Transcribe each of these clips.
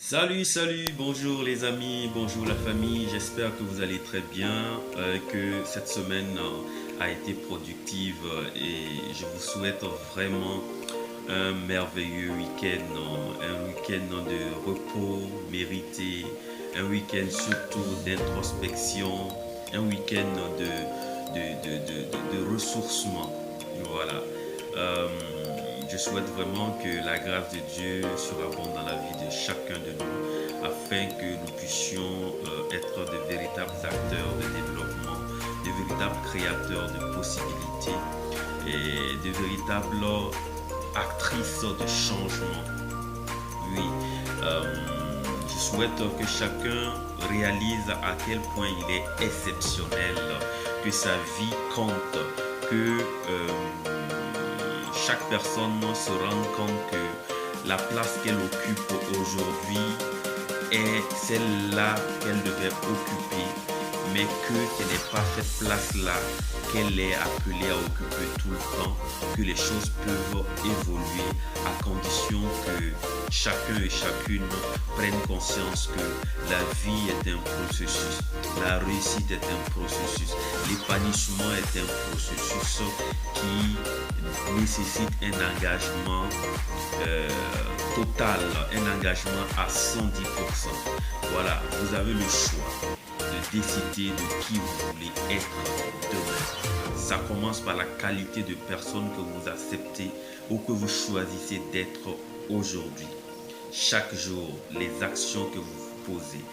Salut, bonjour les amis, bonjour la famille, j'espère que vous allez très bien, que cette semaine a été productive et je vous souhaite vraiment un merveilleux week-end, un week-end de repos mérité, un week-end surtout d'introspection, un week-end de ressourcement. Voilà. Euh, je souhaite vraiment que la grâce de Dieu surabonde dans la vie de chacun de nous afin que nous puissions être de véritables acteurs de développement, de véritables créateurs de possibilités et de véritables actrices de changement. Oui, je souhaite que chacun réalise à quel point il est exceptionnel, que sa vie compte, que chaque personne se rende compte que la place qu'elle occupe aujourd'hui est celle-là qu'elle devait occuper, mais que ce n'est pas cette place-là qu'elle est appelée à occuper tout le temps, que les choses peuvent évoluer à condition que chacun et chacune prennent conscience que la vie est un processus, la réussite est un processus, l'épanouissement est un processus qui nécessite un engagement total, un engagement à 110%. Voilà, vous avez le choix de décider de qui vous voulez être demain. Ça commence par la qualité de personne que vous acceptez ou que vous choisissez d'être aujourd'hui. Chaque jour, les actions que vous posez,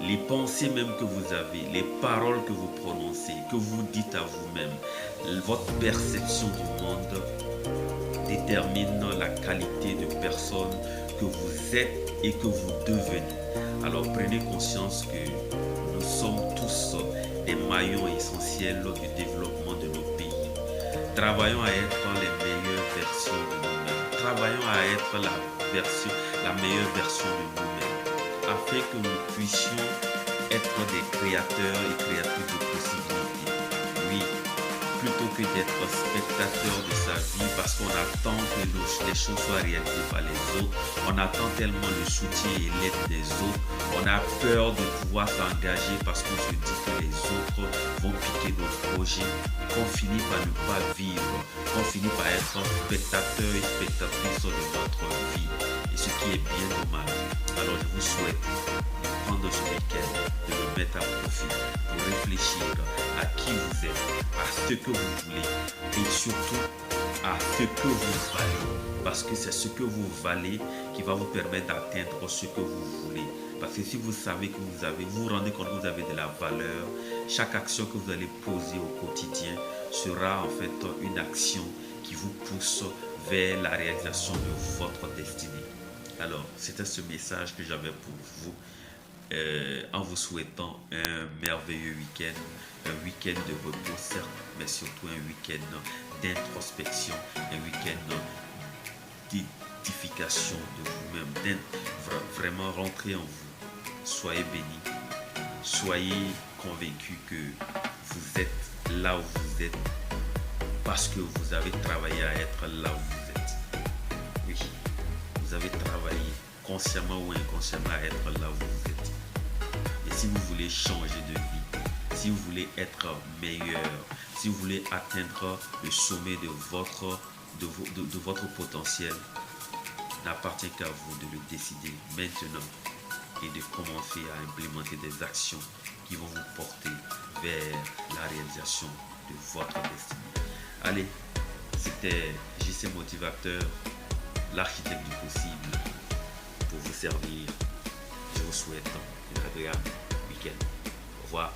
les pensées même que vous avez, les paroles que vous prononcez, que vous dites à vous-même, votre perception du monde détermine la qualité de personne que vous êtes et que vous devenez. Alors prenez conscience que nous sommes tous des maillons essentiels du développement de nos pays. Travaillons à être les meilleures versions de nous-mêmes. Travaillons à être la meilleure version de nous-mêmes, afin que nous puissions être des créateurs et créatrices de possibilités. Oui, plutôt que d'être spectateur de sa vie parce qu'on attend que les choses soient réalisées par les autres, on attend tellement le soutien et l'aide des autres, on a peur de pouvoir s'engager parce qu'on se dit que les autres vont piquer nos projets, qu'on finit par ne pas vivre, qu'on finit par être spectateur et spectatrice de notre vie, et ce qui est bien dommage. Alors je vous souhaite de prendre ce week-end, de le mettre à profit pour réfléchir à qui vous êtes, à ce que vous voulez et surtout à ce que vous valez. Parce que c'est ce que vous valez qui va vous permettre d'atteindre ce que vous voulez. Parce que si vous savez que vous vous rendez compte que vous avez de la valeur, chaque action que vous allez poser au quotidien sera en fait une action qui vous pousse vers la réalisation de votre destinée. Alors, c'était ce message que j'avais pour vous. En vous souhaitant un merveilleux week-end, un week-end de repos certes, mais surtout un week-end d'introspection, un week-end d'édification de vous-même, vraiment rentrer en vous. Soyez bénis, soyez convaincus que vous êtes là où vous êtes parce que vous avez travaillé à être là où vous êtes. Oui, vous avez travaillé consciemment ou inconsciemment à être là où vous êtes. Et si vous voulez changer de vie, si vous voulez être meilleur, si vous voulez atteindre le sommet de votre potentiel, n'appartient qu'à vous de le décider maintenant et de commencer à implémenter des actions qui vont vous porter vers la réalisation de votre destinée. Allez, c'était JC Motivateur, l'architecte du possible, pour vous servir. Je vous souhaite un agréable week-end. Au revoir.